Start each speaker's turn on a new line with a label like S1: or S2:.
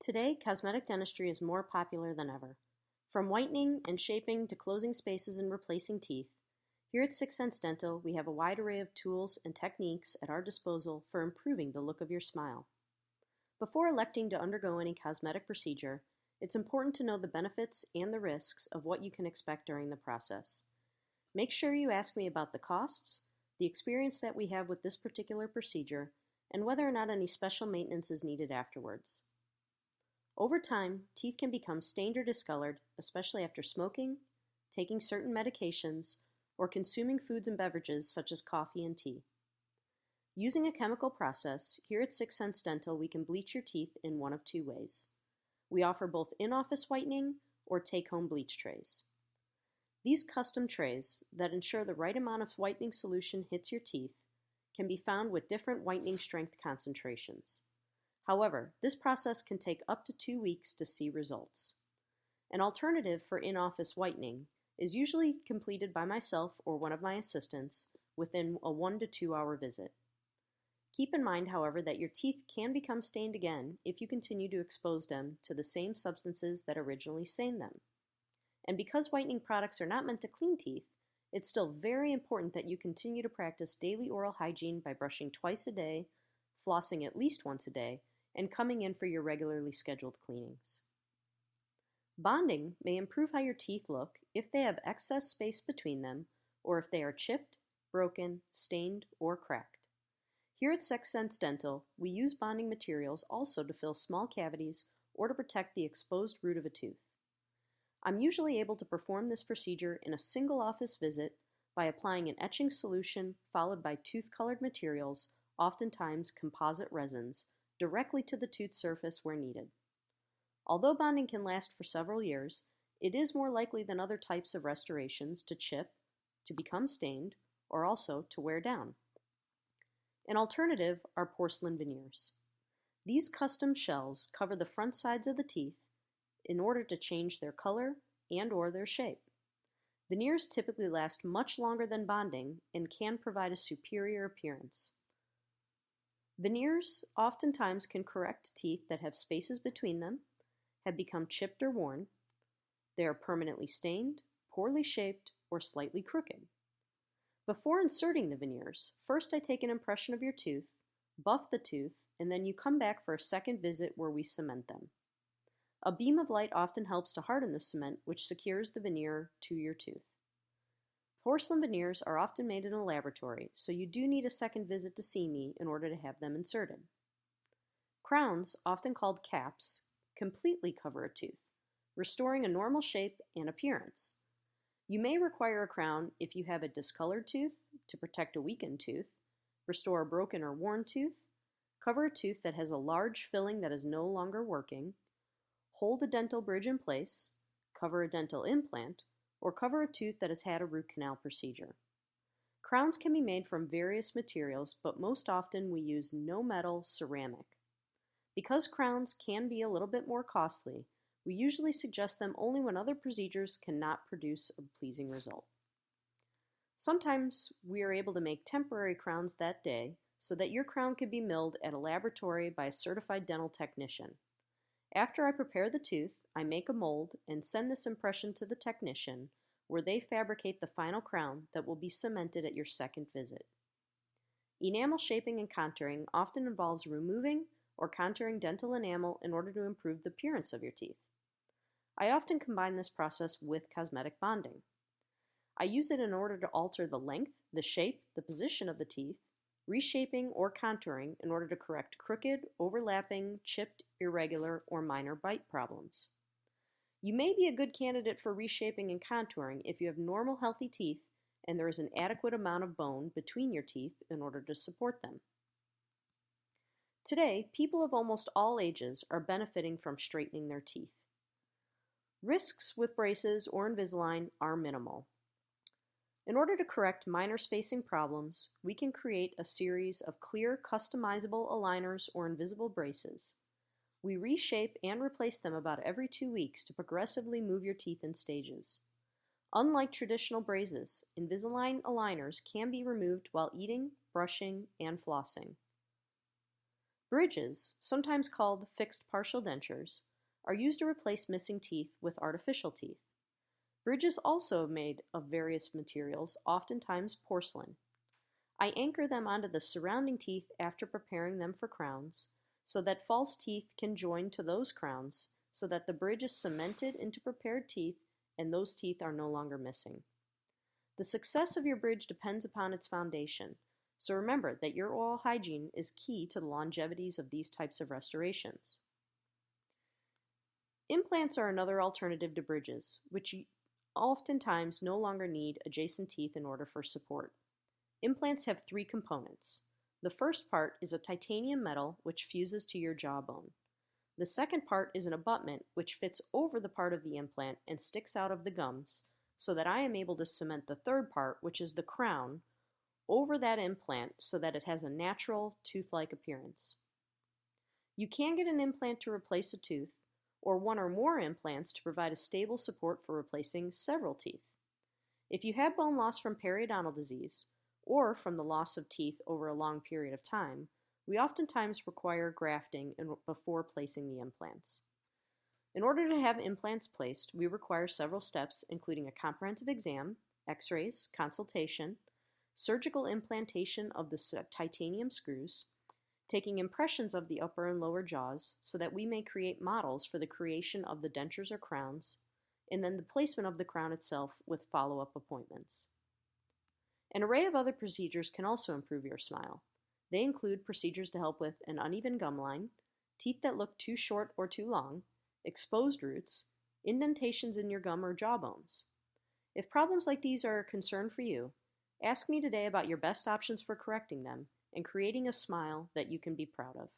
S1: Today, cosmetic dentistry is more popular than ever. From whitening and shaping to closing spaces and replacing teeth, here at Sixth Sense Dental, we have a wide array of tools and techniques at our disposal for improving the look of your smile. Before electing to undergo any cosmetic procedure, it's important to know the benefits and the risks of what you can expect during the process. Make sure you ask me about the costs, the experience that we have with this particular procedure, and whether or not any special maintenance is needed afterwards. Over time, teeth can become stained or discolored, especially after smoking, taking certain medications, or consuming foods and beverages such as coffee and tea. Using a chemical process, here at Sixth Sense Dental we can bleach your teeth in one of two ways. We offer both in-office whitening or take-home bleach trays. These custom trays that ensure the right amount of whitening solution hits your teeth can be found with different whitening strength concentrations. However, this process can take up to 2 weeks to see results. An alternative for in-office whitening is usually completed by myself or one of my assistants within a 1 to 2 hour visit. Keep in mind, however, that your teeth can become stained again if you continue to expose them to the same substances that originally stained them. And because whitening products are not meant to clean teeth, it's still very important that you continue to practice daily oral hygiene by brushing twice a day, flossing at least once a day, and coming in for your regularly scheduled cleanings. Bonding may improve how your teeth look if they have excess space between them or if they are chipped, broken, stained, or cracked. Here at Sixth Sense Dental, we use bonding materials also to fill small cavities or to protect the exposed root of a tooth. I'm usually able to perform this procedure in a single office visit by applying an etching solution followed by tooth-colored materials, oftentimes composite resins, directly to the tooth surface where needed. Although bonding can last for several years, it is more likely than other types of restorations to chip, to become stained, or also to wear down. An alternative are porcelain veneers. These custom shells cover the front sides of the teeth in order to change their color and/or their shape. Veneers typically last much longer than bonding and can provide a superior appearance. Veneers oftentimes can correct teeth that have spaces between them, have become chipped or worn, they are permanently stained, poorly shaped, or slightly crooked. Before inserting the veneers, first I take an impression of your tooth, buff the tooth, and then you come back for a second visit where we cement them. A beam of light often helps to harden the cement, which secures the veneer to your tooth. Porcelain veneers are often made in a laboratory, so you do need a second visit to see me in order to have them inserted. Crowns, often called caps, completely cover a tooth, restoring a normal shape and appearance. You may require a crown if you have a discolored tooth to protect a weakened tooth, restore a broken or worn tooth, cover a tooth that has a large filling that is no longer working, hold a dental bridge in place, cover a dental implant, or cover a tooth that has had a root canal procedure. Crowns can be made from various materials, but most often we use no-metal ceramic. Because crowns can be a little bit more costly, we usually suggest them only when other procedures cannot produce a pleasing result. Sometimes we are able to make temporary crowns that day so that your crown can be milled at a laboratory by a certified dental technician. After I prepare the tooth, I make a mold and send this impression to the technician, where they fabricate the final crown that will be cemented at your second visit. Enamel shaping and contouring often involves removing or contouring dental enamel in order to improve the appearance of your teeth. I often combine this process with cosmetic bonding. I use it in order to alter the length, the shape, the position of the teeth, reshaping or contouring in order to correct crooked, overlapping, chipped, irregular, or minor bite problems. You may be a good candidate for reshaping and contouring if you have normal healthy teeth and there is an adequate amount of bone between your teeth in order to support them. Today, people of almost all ages are benefiting from straightening their teeth. Risks with braces or Invisalign are minimal. In order to correct minor spacing problems, we can create a series of clear, customizable aligners or invisible braces. We reshape and replace them about every 2 weeks to progressively move your teeth in stages. Unlike traditional braces, Invisalign aligners can be removed while eating, brushing, and flossing. Bridges, sometimes called fixed partial dentures, are used to replace missing teeth with artificial teeth. Bridges also made of various materials, oftentimes porcelain. I anchor them onto the surrounding teeth after preparing them for crowns, so that false teeth can join to those crowns, so that the bridge is cemented into prepared teeth and those teeth are no longer missing. The success of your bridge depends upon its foundation, so remember that your oral hygiene is key to the longevities of these types of restorations. Implants are another alternative to bridges, which oftentimes no longer need adjacent teeth in order for support. Implants have three components. The first part is a titanium metal which fuses to your jawbone. The second part is an abutment which fits over the part of the implant and sticks out of the gums, so that I am able to cement the third part, which is the crown, over that implant so that it has a natural tooth-like appearance. You can get an implant to replace a tooth, or one or more implants to provide a stable support for replacing several teeth. If you have bone loss from periodontal disease, or from the loss of teeth over a long period of time, we oftentimes require grafting before placing the implants. In order to have implants placed, we require several steps, including a comprehensive exam, x-rays, consultation, surgical implantation of the titanium screws, taking impressions of the upper and lower jaws so that we may create models for the creation of the dentures or crowns, and then the placement of the crown itself with follow-up appointments. An array of other procedures can also improve your smile. They include procedures to help with an uneven gum line, teeth that look too short or too long, exposed roots, indentations in your gum or jawbones. If problems like these are a concern for you, ask me today about your best options for correcting them and creating a smile that you can be proud of.